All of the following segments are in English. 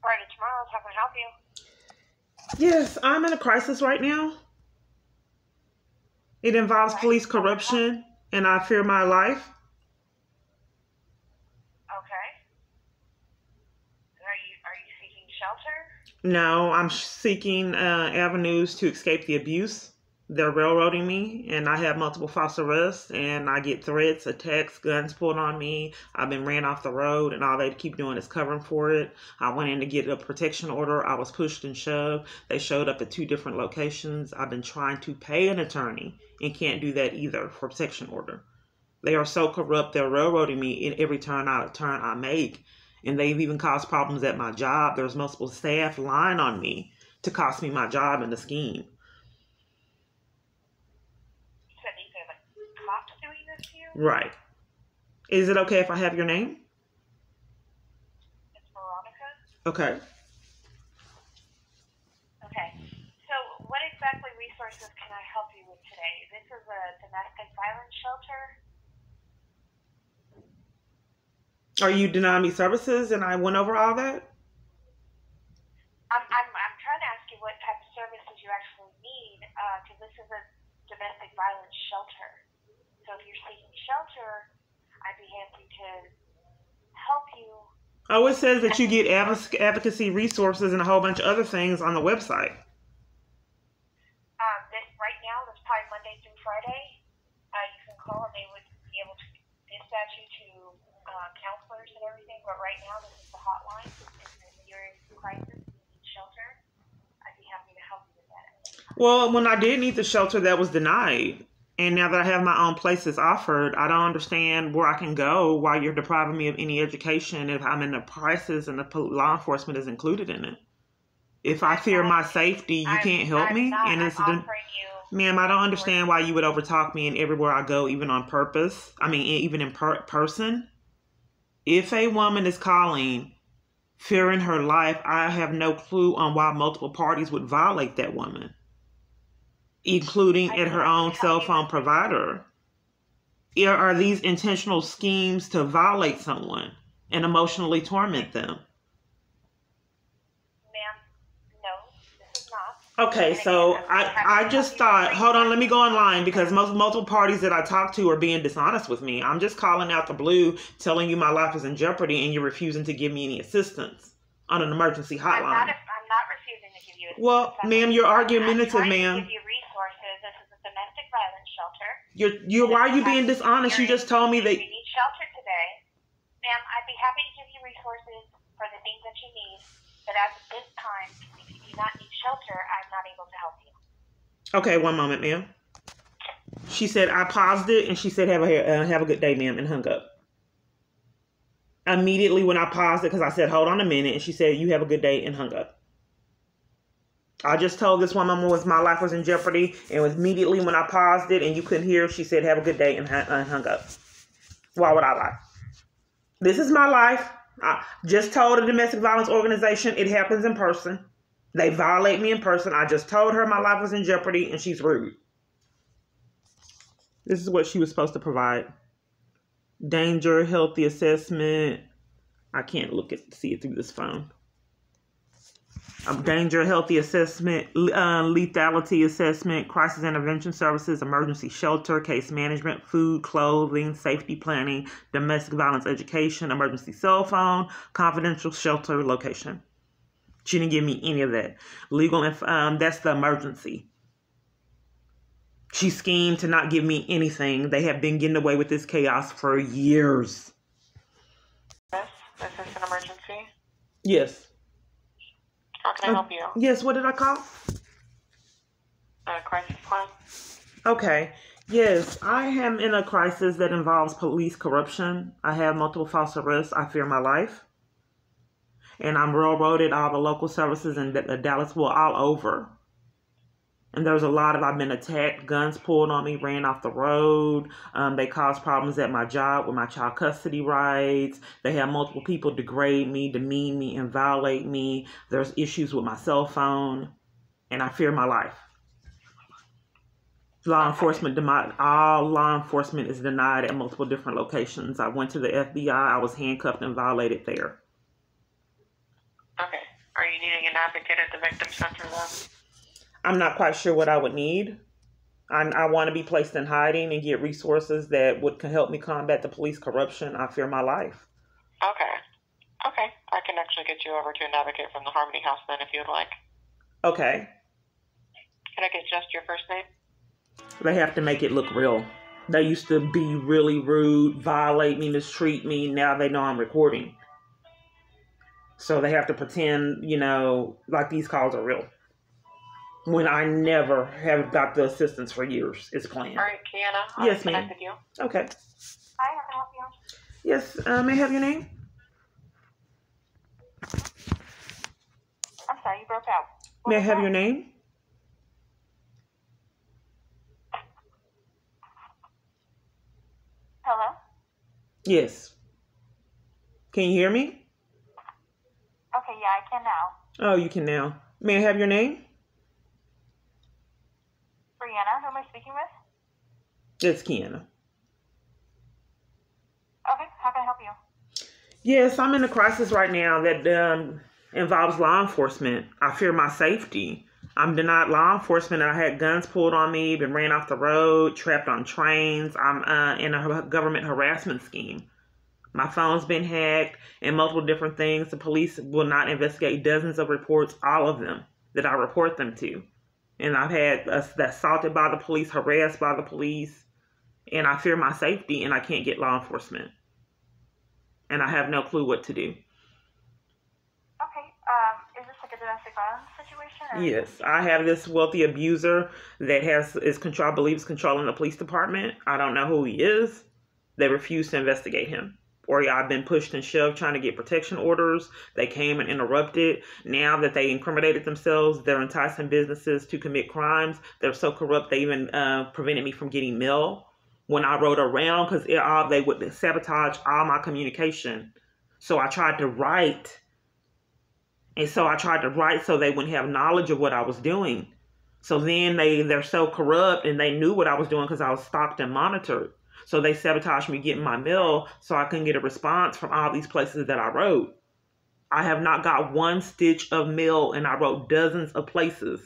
Friday tomorrow. How can I help you? Yes, I'm in a crisis right now. It involves Okay. police How can I help? corruption, and I fear my life. Okay. Are you seeking shelter? No, I'm seeking avenues to escape the abuse. They're railroading me, and I have multiple false arrests, and I get threats, attacks, guns pulled on me. I've been ran off the road, and all they keep doing is covering for it. I went in to get a protection order. I was pushed and shoved. They showed up at 2 different locations. I've been trying to pay an attorney and can't do that either for protection order. They are so corrupt. They're railroading me in every turn I make. And they've even caused problems at my job. There's multiple staff lying on me to cost me my job in the scheme. You said these are the cops doing this to you? Right. Is it okay if I have your name? It's Veronica. Okay. Okay. So, what exactly resources can I help you with today? This is a domestic violence shelter. Are you denying me services? And I went over all that? I'm trying to ask you what type of services you actually need, because this is a domestic violence shelter. So, if you're seeking shelter, I'd be happy to help you. Oh, it says that you get advocacy resources and a whole bunch of other things on the website. This right now, this probably Monday through Friday. You can call and they would be able to dispatch you to counselors and everything. But right now, this is the hotline. If you're in crisis, you need shelter, I'd be happy to help you with that. Well, when I did need the shelter, that was denied. And now that I have my own places offered, I don't understand where I can go while you're depriving me of any education if I'm in the crisis and the law enforcement is included in it. If I fear my safety, you can't help me. And it's ma'am, I don't understand why you would overtalk me and everywhere I go, even on purpose. I mean, even in person. If a woman is calling, fearing her life, I have no clue on why multiple parties would violate that woman, including at her own cell phone provider. Are these intentional schemes to violate someone and emotionally torment them? Okay, so I just thought, hold on, let me go online because multiple parties that I talk to are being dishonest with me. I'm just calling out the blue, telling you my life is in jeopardy, and you're refusing to give me any assistance on an emergency hotline. I'm not refusing to give you assistance. Well, ma'am, you're argumentative, ma'am. I'm trying to give you resources. This is a domestic violence shelter. Why are you being dishonest? You just told me that you need shelter today. Ma'am, I'd be happy to give you resources for the things that you need. But at this time, if you do not need shelter, I'm not able to help you. Okay, one moment, ma'am. She said, I paused it, and she said, have a good day, ma'am, and hung up. Immediately when I paused it, because I said, hold on a minute, and she said, you have a good day, and hung up. I just told this woman my life was in jeopardy, and immediately when I paused it, and you couldn't hear, she said, have a good day, and hung up. Why would I lie? This is my life. I just told a domestic violence organization it happens in person. They violate me in person. I just told her my life was in jeopardy and she's rude. This is what she was supposed to provide. Danger, healthy assessment. I can't see it through this phone. Danger, healthy assessment, lethality assessment, crisis intervention services, emergency shelter, case management, food, clothing, safety planning, domestic violence education, emergency cell phone, confidential shelter location. She didn't give me any of that. Legal, that's the emergency. She schemed to not give me anything. They have been getting away with this chaos for years. Yes, this is an emergency. Yes. How can I help you? Yes, what did I call? Crisis plan. Okay. Yes, I am in a crisis that involves police corruption. I have multiple false arrests. I fear my life. And I'm railroaded all the local services in Dallas, all over. And there's I've been attacked, guns pulled on me, ran off the road. They caused problems at my job with my child custody rights. They have multiple people degrade me, demean me, and violate me. There's issues with my cell phone, and I fear my life. All law enforcement is denied at multiple different locations. I went to the FBI. I was handcuffed and violated there. Okay. needing an advocate at the victim center then? I'm not quite sure what I would need. I want to be placed in hiding and get resources that would help me combat the police corruption. I fear my life. Okay. Okay. I can actually get you over to an advocate from the Harmony House then if you would like. Okay. Can I get just your first name? They have to make it look real. They used to be really rude, violate me, mistreat me. Now they know I'm recording. So they have to pretend, like these calls are real. When I never have got the assistance for years. It's planned. All right, Kiana. Yes, ma'am. With you. Okay. Hi, how can I help you? Yes, may I have your name? I'm sorry, you broke out. May I have your name? Hello? Yes. Can you hear me? Okay, yeah, I can now. Oh, you can now. May I have your name? Brianna, who am I speaking with? It's Kiana. Okay, how can I help you? Yes, I'm in a crisis right now that involves law enforcement. I fear my safety. I'm denied law enforcement. I had guns pulled on me, been ran off the road, trapped on trains. I'm in a government harassment scheme. My phone's been hacked and multiple different things. The police will not investigate dozens of reports, all of them, that I report them to. And I've had assaulted by the police, harassed by the police, and I fear my safety and I can't get law enforcement. And I have no clue what to do. Okay, is this like a domestic violence situation? Or? Yes, I have this wealthy abuser that I believe is controlling the police department. I don't know who he is. They refuse to investigate him. Or I've been pushed and shoved trying to get protection orders. They came and interrupted. Now that they incriminated themselves, they're enticing businesses to commit crimes. They're so corrupt, they even prevented me from getting mail when I rode around because they would sabotage all my communication. So I tried to write. And so I tried to write so they wouldn't have knowledge of what I was doing. So then they're so corrupt and they knew what I was doing because I was stalked and monitored. So they sabotaged me getting my mail so I couldn't get a response from all these places that I wrote. I have not got one stitch of mail and I wrote dozens of places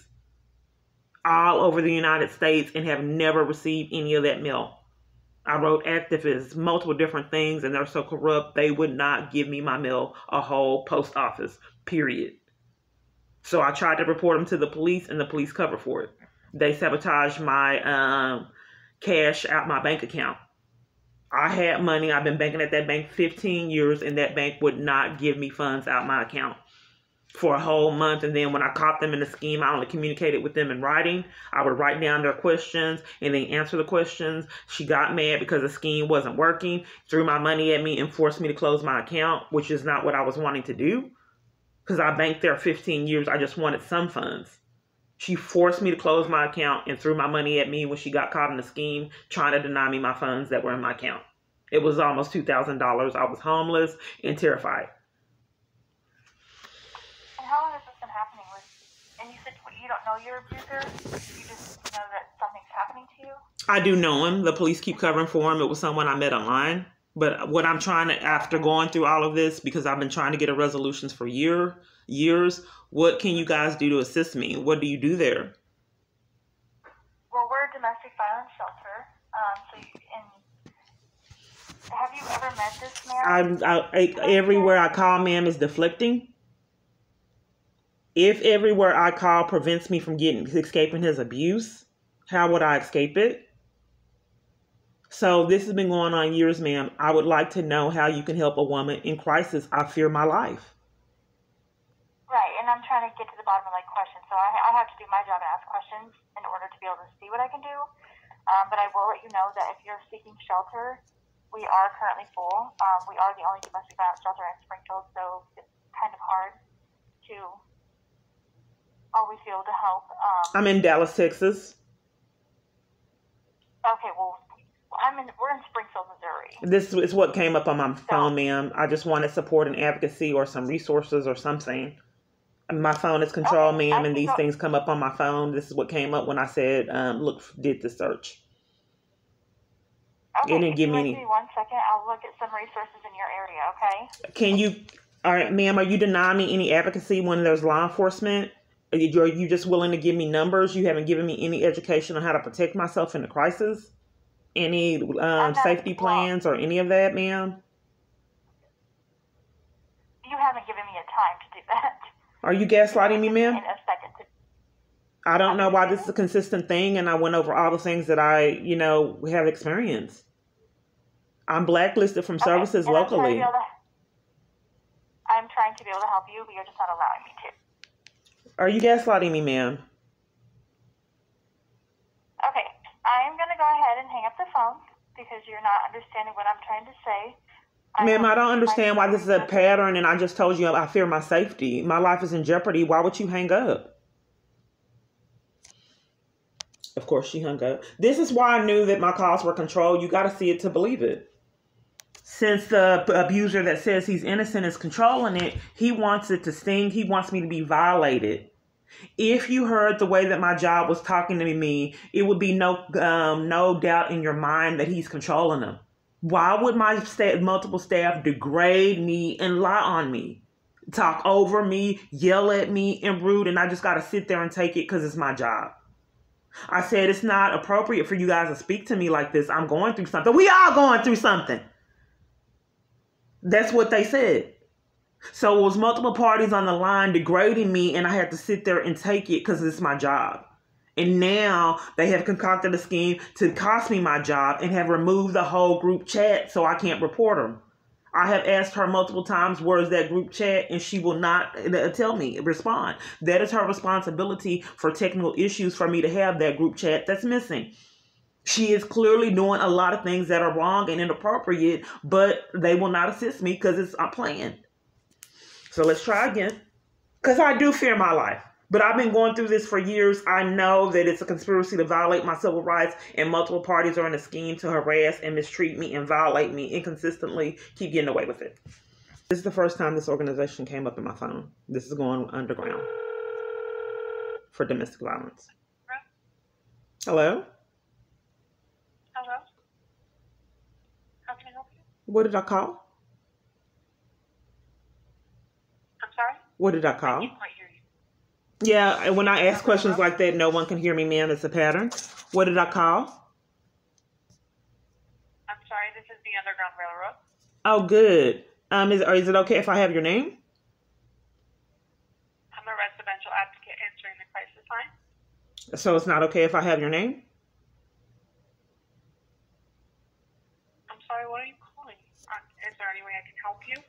all over the United States and have never received any of that mail. I wrote activists, multiple different things, and they're so corrupt they would not give me my mail, a whole post office, period. So I tried to report them to the police and the police covered for it. They sabotaged my cash out my bank account. I had money. I've been banking at that bank 15 years, and that bank would not give me funds out my account for a whole month. And then when I caught them in the scheme, I only communicated with them in writing. I would write down their questions and then answer the questions. She got mad because the scheme wasn't working, threw my money at me and forced me to close my account, which is not what I was wanting to do because I banked there 15 years. I just wanted some funds. She forced me to close my account and threw my money at me when she got caught in the scheme, trying to deny me my funds that were in my account. It was almost $2,000. I was homeless and terrified. And how long has this been happening and you said you don't know your abuser? You just know that something's happening to you? I do know him. The police keep covering for him. It was someone I met online. But what I'm trying to, after going through all of this, because I've been trying to get a resolutions for years, what can you guys do to assist me? What do you do there? Well, we're a domestic violence shelter. Have you ever met this man? Everywhere I call, ma'am, is deflecting. If everywhere I call prevents me from escaping his abuse, how would I escape it? So this has been going on years, ma'am. I would like to know how you can help a woman in crisis. I fear my life. Right, and I'm trying to get to the bottom of my question. So I have to do my job and ask questions in order to be able to see what I can do. But I will let you know that if you're seeking shelter, we are currently full. We are the only domestic violence shelter in Springfield, so it's kind of hard to always be able to help. I'm in Dallas, Texas. Okay, well, we're in Springfield, Missouri. This is what came up on my phone, ma'am. I just wanted support and advocacy or some resources or something. My phone is controlled, ma'am, and these things come up on my phone. This is what came up when I said, did the search. Okay, it didn't give me any. Give me 1 second. I'll look at some resources in your area, okay? Can you All right, ma'am, are you denying me any advocacy when there's law enforcement? Are you just willing to give me numbers? You haven't given me any education on how to protect myself in a crisis? Any I'm not, safety well, plans or any of that, ma'am? you haven't given me a time to do that. Are you gaslighting me, ma'am? In a second to I don't know why this is a consistent thing, and I went over all the things that I, have experienced. I'm blacklisted from services and locally. I'm trying to be able to help you, but you're just not allowing me to. Are you gaslighting me, ma'am? Okay, I'm going to go ahead and hang up the phone because you're not understanding what I'm trying to say. Ma'am, I don't understand why this is a pattern, and I just told you I fear my safety. My life is in jeopardy. Why would you hang up? Of course, she hung up. This is why I knew that my calls were controlled. You got to see it to believe it. Since the abuser that says he's innocent is controlling it, he wants it to sting. He wants me to be violated. If you heard the way that my job was talking to me, it would be no doubt in your mind that he's controlling them. Why would my multiple staff degrade me and lie on me? Talk over me, yell at me, and rude, and I just got to sit there and take it because it's my job. I said it's not appropriate for you guys to speak to me like this. I'm going through something. We all going through something. That's what they said. So it was multiple parties on the line degrading me, and I had to sit there and take it because it's my job. And now they have concocted a scheme to cost me my job and have removed the whole group chat so I can't report them. I have asked her multiple times, where is that group chat? And she will not respond. That is her responsibility for technical issues for me to have that group chat that's missing. She is clearly doing a lot of things that are wrong and inappropriate, but they will not assist me because it's planned. So let's try again. Because I do fear my life. But I've been going through this for years. I know that it's a conspiracy to violate my civil rights, and multiple parties are in a scheme to harass and mistreat me and violate me and consistently keep getting away with it. This is the first time this organization came up in my phone. This is going underground for domestic violence. Hello? Hello? How can I help you? What did I call? I'm sorry? What did I call? I can't quite hear you. Yeah, when I ask questions like that, no one can hear me, ma'am. It's a pattern. What did I call? I'm sorry, this is the Underground Railroad. Oh, good. Is it okay if I have your name? I'm a residential advocate answering the crisis line. So it's not okay if I have your name? I'm sorry, what are you calling? Is there any way I can help you?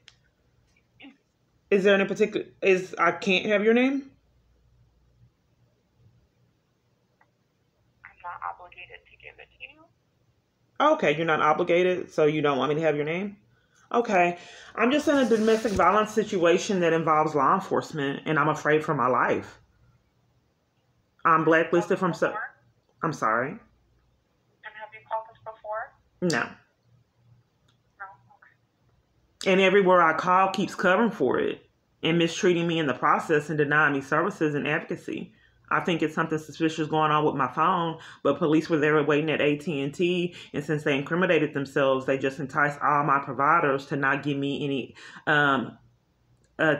Is there any particular... I can't have your name? I'm not obligated to give it to you. Okay, you're not obligated, so you don't want me to have your name? Okay. I'm just in a domestic violence situation that involves law enforcement, and I'm afraid for my life. I'm blacklisted from... I'm sorry? And have you called us before? No. No? Okay. And everywhere I call keeps covering for it and mistreating me in the process and denying me services and advocacy. I think it's something suspicious going on with my phone, but police were there waiting at AT&T, and since they incriminated themselves, they just enticed all my providers to not give me any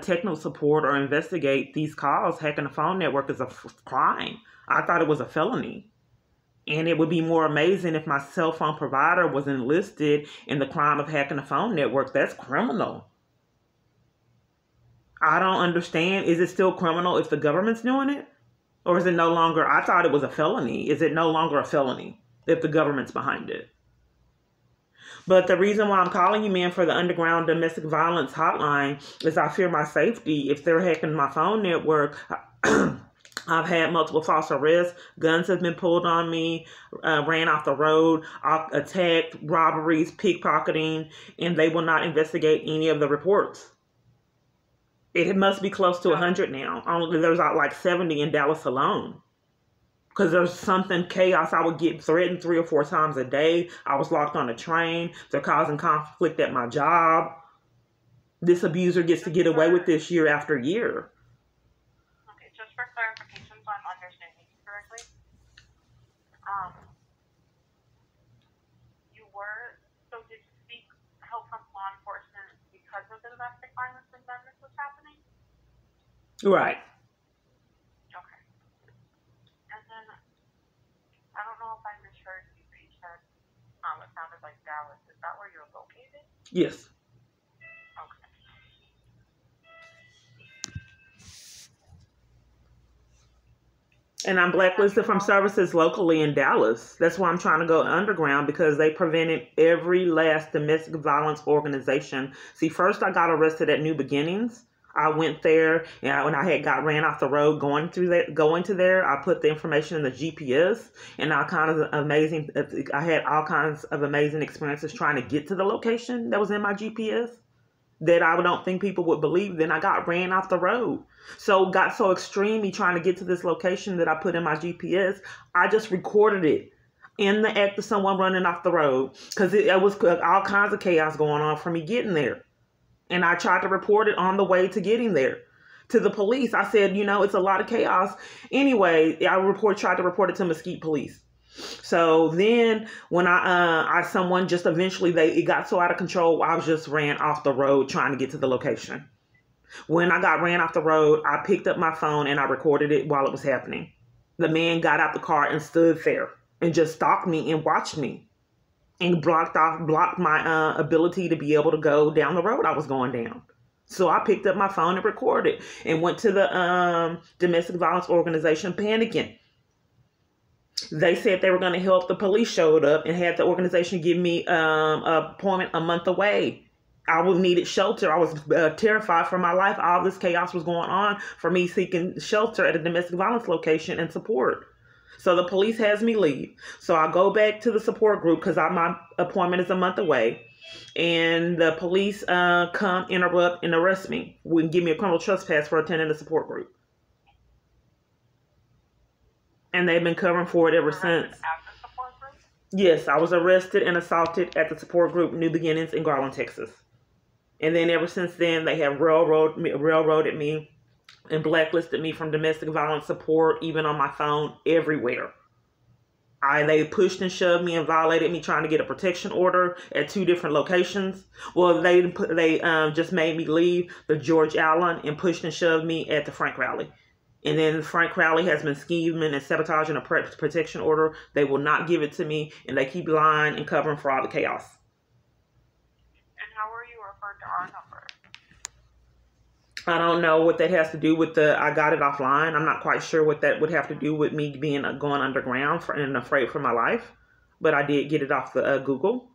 technical support or investigate these calls. Hacking the phone network is a crime. I thought it was a felony. And it would be more amazing if my cell phone provider was enlisted in the crime of hacking the phone network. That's criminal. I don't understand. Is it still criminal if the government's doing it? Or is it no longer, I thought it was a felony. Is it no longer a felony if the government's behind it? But the reason why I'm calling you, man, for the underground domestic violence hotline is I fear my safety. If they're hacking my phone network, I've had multiple false arrests. Guns have been pulled on me, ran off the road, attacked, robberies, pickpocketing, and they will not investigate any of the reports. It must be close to 100 now. There's like 70 in Dallas alone. Because there's something chaos. I would get threatened 3 or 4 times a day. I was locked on a train. They're causing conflict at my job. This abuser gets to get away with this year after year. Okay, just for clarification, so I'm understanding you correctly. So did you seek help from law enforcement because because of the domestic violence and madness was happening? Right. Okay. And then, I don't know if I misheard you, but you said it sounded like Dallas. Is that where you're located? Yes. Okay. And I'm blacklisted from services locally in Dallas. That's why I'm trying to go underground, because they prevented every last domestic violence organization. See, first I got arrested at New Beginnings. I went there, and when I had got ran off the road going to there, I put the information in the GPS, and I had all kinds of amazing experiences trying to get to the location that was in my GPS that I don't think people would believe. Then I got ran off the road. So got so extreme me trying to get to this location that I put in my GPS, I just recorded it in the act of someone running off the road, because it was all kinds of chaos going on for me getting there. And I tried to report it on the way to getting there to the police. I said, it's a lot of chaos. Anyway, tried to report it to Mesquite Police. So then when someone just eventually, it got so out of control, I was just ran off the road trying to get to the location. When I got ran off the road, I picked up my phone and I recorded it while it was happening. The man got out the car and stood there and just stalked me and watched me and blocked my ability to be able to go down the road I was going down. So I picked up my phone and recorded and went to the domestic violence organization panicking. They said they were going to help. The police showed up and had the organization give me an appointment a month away. I needed shelter. I was terrified for my life. All this chaos was going on for me seeking shelter at a domestic violence location and support. So the police has me leave. So I go back to the support group because my appointment is a month away. And the police come, interrupt, and arrest me. Wouldn't give me a criminal trespass for attending the support group. And they've been covering for it ever since. At the support group? Yes, I was arrested and assaulted at the support group New Beginnings in Garland, Texas. And then ever since then, they have railroaded me and blacklisted me from domestic violence support, even on my phone, everywhere. They pushed and shoved me and violated me trying to get a protection order at 2 different locations. Well, they just made me leave the George Allen and pushed and shoved me at the Frank Rally. And then Frank Rally has been scheming and sabotaging a protection order. They will not give it to me, and they keep lying and covering for all the chaos. And how were you referred to our number? I don't know what that has to do with I got it offline. I'm not quite sure what that would have to do with me going underground and afraid for my life. But I did get it off the Google.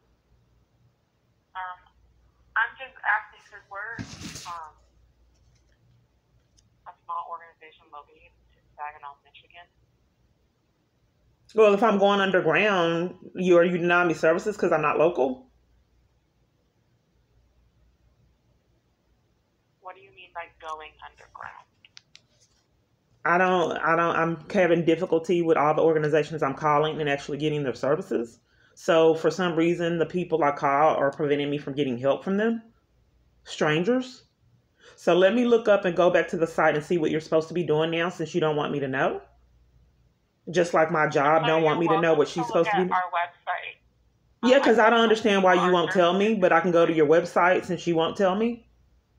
I'm just asking because we're a small organization located in Saginaw, Michigan. Well, if I'm going underground, you deny me services because I'm not local? By going underground? I'm having difficulty with all the organizations I'm calling and actually getting their services. So for some reason, the people I call are preventing me from getting help from them. Strangers. So let me look up and go back to the site and see what you're supposed to be doing now, since you don't want me to know. Just like my job don't want me to know what she's supposed to be doing. Our website. Yeah, because I don't understand why you won't tell me, but I can go to your website since you won't tell me.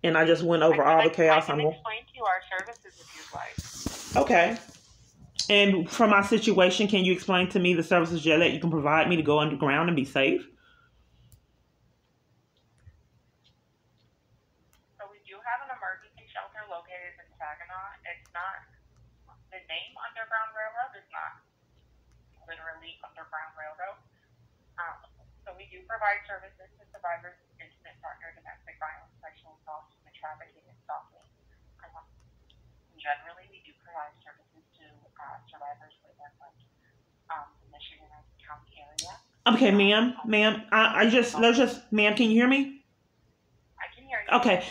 And I just went over all the chaos. I can explain to you our services if you'd like. Okay. And for my situation, can you explain to me the services that you can provide me to go underground and be safe? So we do have an emergency shelter located in Saginaw. It's not, the name Underground Railroad is not literally Underground Railroad. So we do provide services to survivors of intimate partner, domestic violence, sexual assault, human trafficking, and stalking. Generally, we do provide services to survivors within the Michigan County area. Okay, ma'am, ma'am, can you hear me? I can hear you. Okay.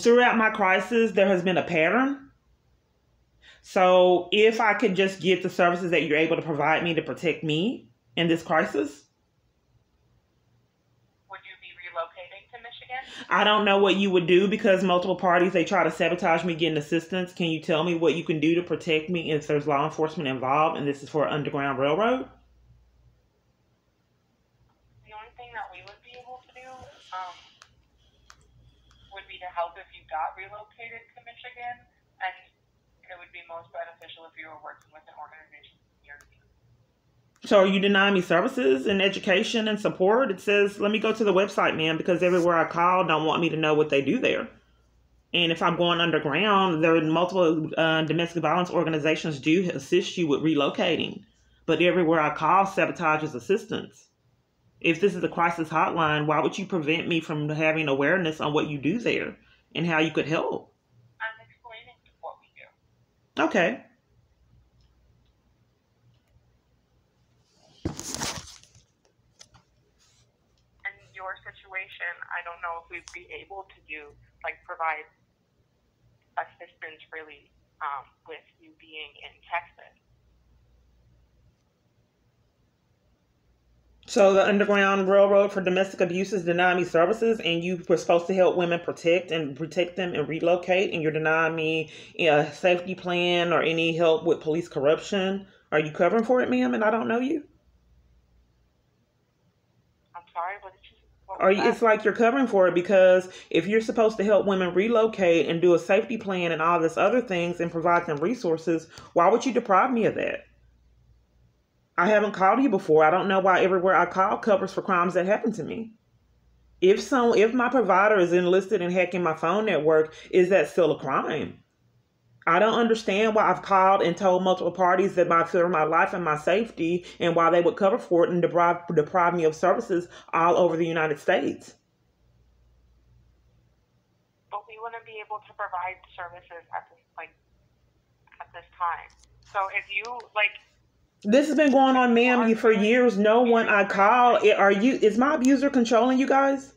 Throughout my crisis, there has been a pattern. So if I could just get the services that you're able to provide me to protect me in this crisis. I don't know what you would do because multiple parties, they try to sabotage me getting assistance. Can you tell me what you can do to protect me if there's law enforcement involved and this is for Underground Railroad? The only thing that we would be able to do help if you got relocated to Michigan, and it would be most beneficial if you were working with an organization near you. So are you denying me services and education and support? It says, let me go to the website, ma'am, because everywhere I call don't want me to know what they do there. And if I'm going underground, there are multiple domestic violence organizations do assist you with relocating. But everywhere I call sabotages assistance. If this is a crisis hotline, why would you prevent me from having awareness on what you do there and how you could help? I'm explaining what we do. Okay. In your situation, I don't know if we'd be able to provide assistance really with you being in Texas. So the Underground Railroad for Domestic Abuse is denying me services, and you were supposed to help women protect them and relocate, and you're denying me a safety plan or any help with police corruption. Are you covering for it, ma'am, and I don't know you? I'm sorry, what did you say? It's like you're covering for it, because if you're supposed to help women relocate and do a safety plan and all this other things and provide them resources, why would you deprive me of that? I haven't called you before. I don't know why everywhere I call covers for crimes that happen to me. If my provider is enlisted in hacking my phone network, is that still a crime? I don't understand why I've called and told multiple parties that my fear of my life and my safety, and why they would cover for it and deprive me of services all over the United States. But we wouldn't be able to provide services at this time. So if you this has been going on, ma'am, for years. No one I call. Is my abuser controlling you guys?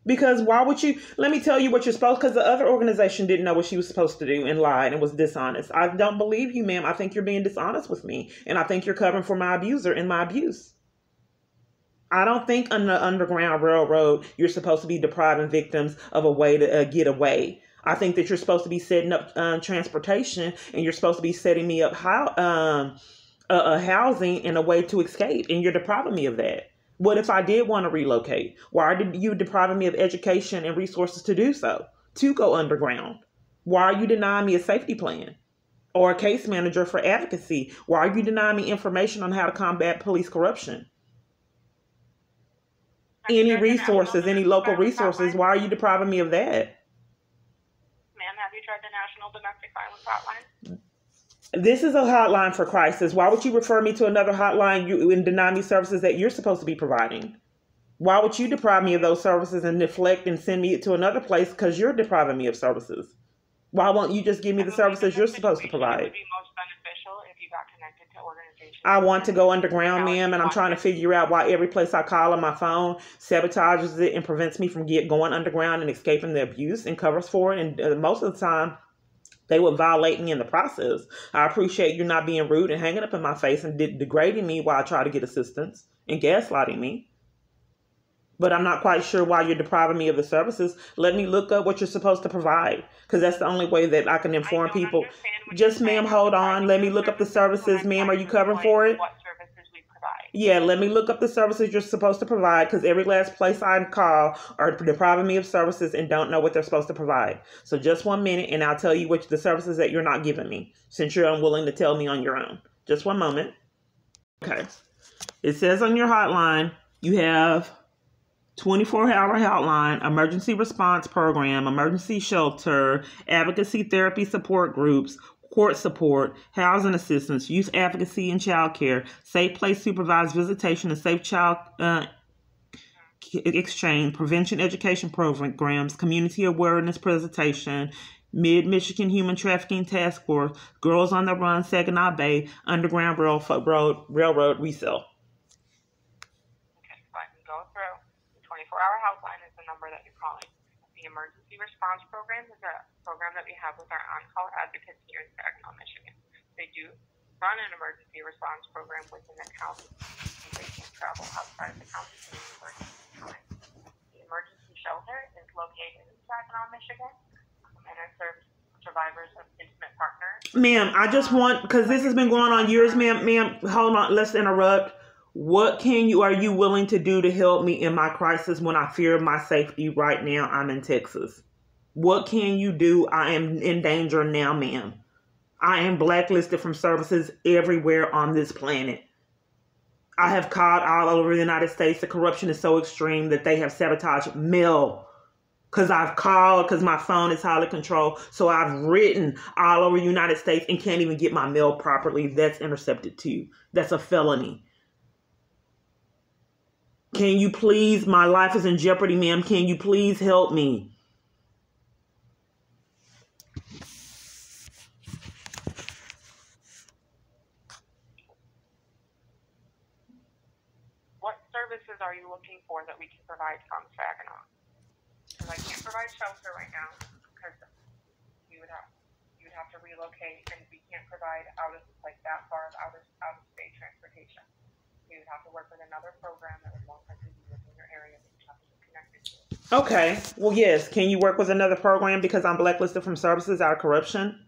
Because why would you? Let me tell you what you're supposed. Because the other organization didn't know what she was supposed to do and lied and was dishonest. I don't believe you, ma'am. I think you're being dishonest with me, and I think you're covering for my abuser and my abuse. I don't think on the Underground Railroad you're supposed to be depriving victims of a way to get away. I think that you're supposed to be setting up transportation, and you're supposed to be setting me up housing and a way to escape, and you're depriving me of that. What if I did want to relocate? Why did you depriving me of education and resources to do so, to go underground? Why are you denying me a safety plan or a case manager for advocacy? Why are you denying me information on how to combat police corruption? Any resources, any local resources, why are you depriving me of that? Ma'am, have you tried the National Domestic Violence Hotline? This is a hotline for crisis. Why would you refer me to another hotline and deny me services that you're supposed to be providing? Why would you deprive me of those services and deflect and send me to another place because you're depriving me of services? Why won't you just give me the services you're supposed to provide? It would be most beneficial if you got connected to organizations. I want to go underground, ma'am, and I'm trying to figure out why every place I call on my phone sabotages it and prevents me from going underground and escaping the abuse and covers for it. And most of the time, they would violate me in the process. I appreciate you not being rude and hanging up in my face and degrading me while I try to get assistance and gaslighting me. But I'm not quite sure why you're depriving me of the services. Let me look up what you're supposed to provide, because that's the only way that I can inform people. Just, ma'am, hold on. Let me look up the services. Ma'am, are you covering for it? What services we provide. Yeah, let me look up the services you're supposed to provide, because every last place I call are depriving me of services and don't know what they're supposed to provide. So just 1 minute, and I'll tell you which the services that you're not giving me, since you're unwilling to tell me on your own. Just 1 moment. Okay. It says on your hotline, you have 24-hour hotline, emergency response program, emergency shelter, advocacy therapy support groups, court support, housing assistance, youth advocacy and child care, safe place supervised visitation and safe child exchange, prevention education programs, community awareness presentation, Mid-Michigan Human Trafficking Task Force, Girls on the Run, Saginaw Bay, Underground Railroad resale. Okay, so I can go through. The 24-hour helpline is the number that you're calling. The emergency response program is a program that we have with our on-call advocates here in Saginaw, Michigan. They do run an emergency response program within the county. They can't travel outside of the county to work. The emergency shelter is located in Saginaw, Michigan, and it serves survivors of intimate partners. Ma'am, I just want, because this has been going on years, ma'am, hold on, let's interrupt. What are you willing to do to help me in my crisis when I fear my safety right now? I'm in Texas. What can you do? I am in danger now, ma'am. I am blacklisted from services everywhere on this planet. I have called all over the United States. The corruption is so extreme that they have sabotaged mail. Because I've called, because my phone is highly controlled. So I've written all over the United States and can't even get my mail properly. That's intercepted too. That's a felony. Can you please, my life is in jeopardy, ma'am. Can you please help me? What services are you looking for that we can provide from Saginaw? Because I can't provide shelter right now because you would have to relocate, and we can't provide that far of out of state transportation. You would have to work with another program that would most likely be within your area that you have to be connected to. Okay. Well, yes. Can you work with another program because I'm blacklisted from services out of corruption?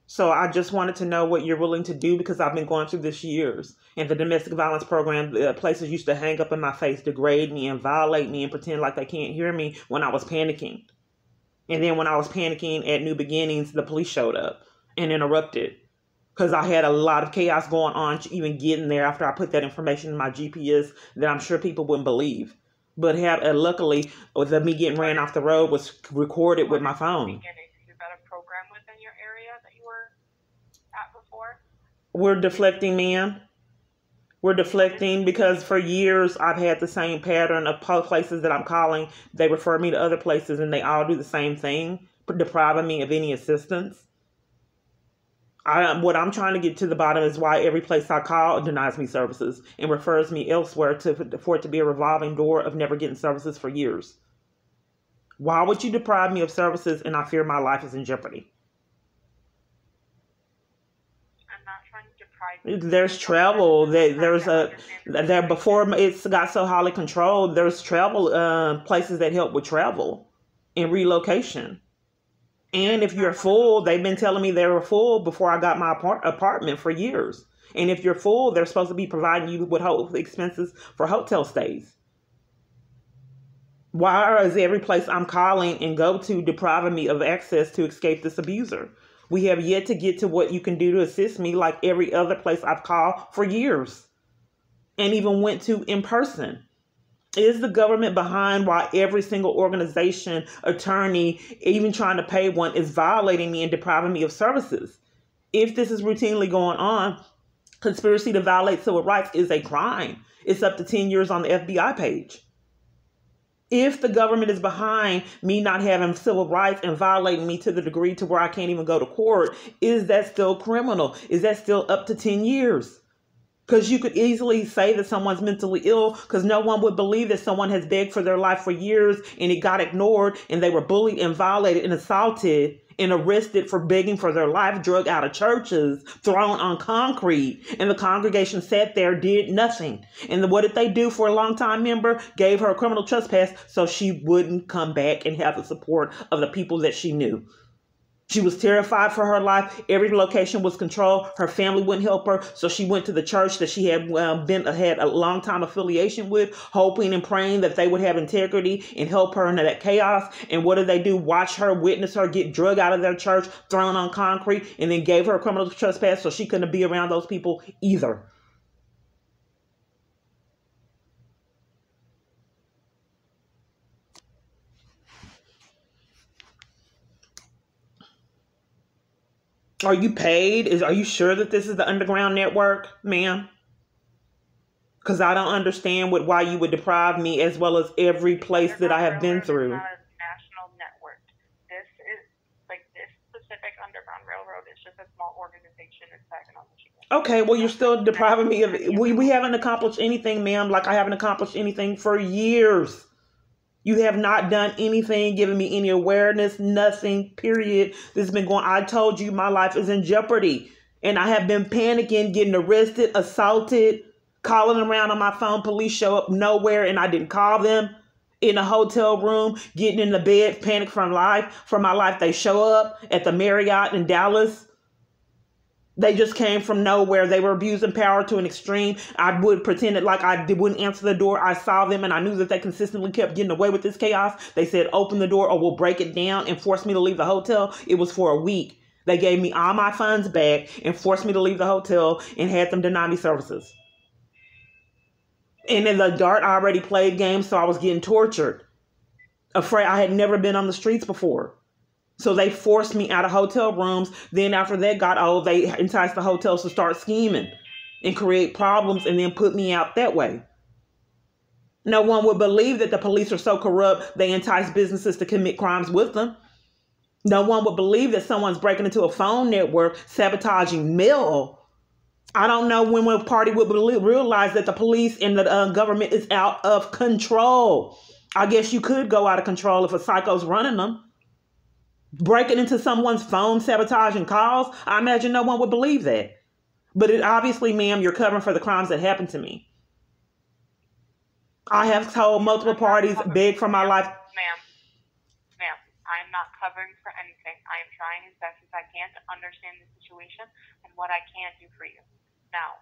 So I just wanted to know what you're willing to do because I've been going through this years. And the domestic violence program, places used to hang up in my face, degrade me and violate me and pretend like they can't hear me when I was panicking. And then when I was panicking at New Beginnings, the police showed up and interrupted. Because I had a lot of chaos going on even getting there after I put that information in my GPS that I'm sure people wouldn't believe. But luckily, me getting ran off the road was recorded with my phone. We're deflecting, ma'am. We're deflecting because for years I've had the same pattern of places that I'm calling. They refer me to other places and they all do the same thing, depriving me of any assistance. What I'm trying to get to the bottom is why every place I call denies me services and refers me elsewhere for it to be a revolving door of never getting services for years. Why would you deprive me of services and I fear my life is in jeopardy? There's travel. Before it's got so highly controlled, there's travel places that help with travel and relocation. And if you're full, they've been telling me they were full before I got my apartment for years. And if you're full, they're supposed to be providing you with expenses for hotel stays. Why is every place I'm calling and go to depriving me of access to escape this abuser? We have yet to get to what you can do to assist me like every other place I've called for years and even went to in person. Is the government behind why every single organization, attorney, even trying to pay one, is violating me and depriving me of services? If this is routinely going on, conspiracy to violate civil rights is a crime. It's up to 10 years on the FBI page. If the government is behind me not having civil rights and violating me to the degree to where I can't even go to court, is that still criminal? Is that still up to 10 years? Because you could easily say that someone's mentally ill because no one would believe that someone has begged for their life for years and it got ignored and they were bullied and violated and assaulted and arrested for begging for their life, drug out of churches, thrown on concrete. And the congregation sat there, did nothing. And what did they do for a longtime member? Gave her a criminal trespass so she wouldn't come back and have the support of the people that she knew. She was terrified for her life. Every location was controlled. Her family wouldn't help her. So she went to the church that she had had a long time affiliation with, hoping and praying that they would have integrity and help her into that chaos. And what did they do? Watch her, witness her get drug out of their church, thrown on concrete, and then gave her a criminal trespass so she couldn't be around those people either. Are you paid? Are you sure that this is the underground network, ma'am? Because I don't understand why you would deprive me as well as every place that I have been through. It's not a national network. This specific Underground Railroad is just a small organization in Saginaw, Michigan. Okay, well, you're still depriving me of it. We haven't accomplished anything, ma'am. Like I haven't accomplished anything for years. You have not done anything, given me any awareness, nothing, period. This has been going. I told you my life is in jeopardy. And I have been panicking, getting arrested, assaulted, calling around on my phone. Police show up nowhere and I didn't call them. In a hotel room, getting in the bed, panic for my life. They show up at the Marriott in Dallas. They just came from nowhere. They were abusing power to an extreme. I would pretend it like I wouldn't answer the door. I saw them and I knew that they consistently kept getting away with this chaos. They said, open the door or we'll break it down, and forced me to leave the hotel. It was for a week. They gave me all my funds back and forced me to leave the hotel and had them deny me services. And in the dark, I already played games, so I was getting tortured. Afraid. I had never been on the streets before. So they forced me out of hotel rooms. Then after that got old, they enticed the hotels to start scheming and create problems and then put me out that way. No one would believe that the police are so corrupt, they entice businesses to commit crimes with them. No one would believe that someone's breaking into a phone network, sabotaging mail. I don't know when one party would realize that the police and the government is out of control. I guess you could go out of control if a psycho's running them. Breaking into someone's phone, sabotaging calls, I imagine no one would believe that. But it obviously, ma'am, you're covering for the crimes that happened to me. I have told multiple parties, begged for my life. Ma'am, I'm not covering for anything. I am trying as best as I can to understand the situation and what I can do for you. Now,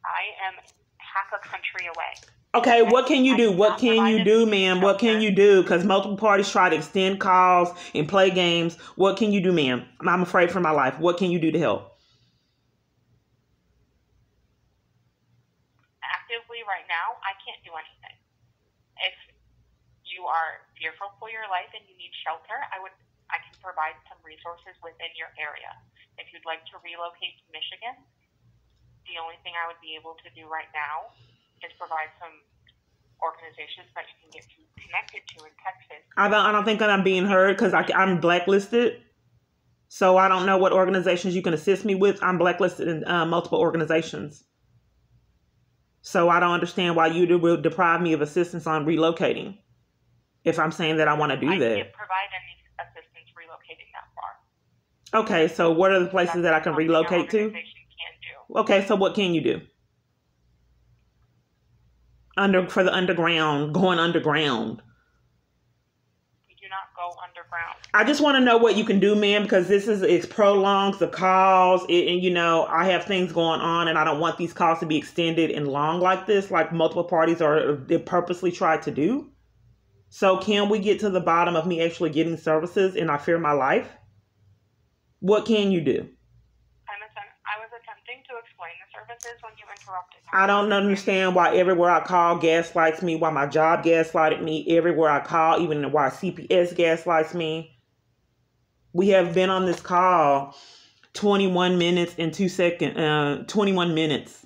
I am half a country away. Okay, what can you do? What can you do, ma'am? What can you do? Because multiple parties try to extend calls and play games. What can you do, ma'am? I'm afraid for my life. What can you do to help? Actively right now, I can't do anything. If you are fearful for your life and you need shelter, I can provide some resources within your area. If you'd like to relocate to Michigan, the only thing I would be able to do right now is provide some organizations that you can get connected to in Texas. I don't think that I'm being heard because I'm blacklisted. So I don't know what organizations you can assist me with. I'm blacklisted in multiple organizations. So I don't understand why you will deprive me of assistance on relocating if I'm saying that I want to do that. I can't provide any assistance relocating that far. Okay, so what are the places that I can relocate to? Okay, so what can you do? For the underground, going underground. We do not go underground. I just want to know what you can do, ma'am, because it prolongs the calls, and I have things going on, and I don't want these calls to be extended and long like this, like multiple parties they purposely tried to do. So can we get to the bottom of me actually getting services, and I fear my life? What can you do? I was attempting to explain the services when you interrupted. I don't understand why everywhere I call gaslights me, why my job gaslighted me, everywhere I call, even why CPS gaslights me. We have been on this call 21 minutes and 2 seconds, 21 minutes.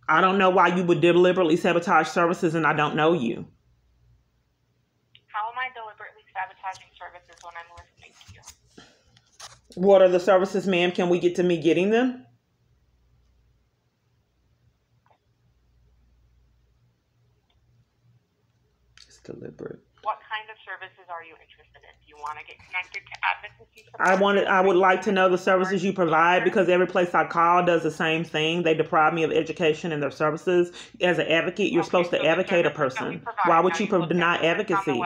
I don't know why you would deliberately sabotage services and I don't know you. How am I deliberately sabotaging services when I'm listening to you? What are the services, ma'am? Can we get to me getting them? It's deliberate. What kind of services are you interested in? Do you want to get connected to advocacy support? I would like to know the services you provide because every place I call does the same thing. They deprive me of education and their services. As an advocate, you're supposed to advocate a person. Why would you deny advocacy?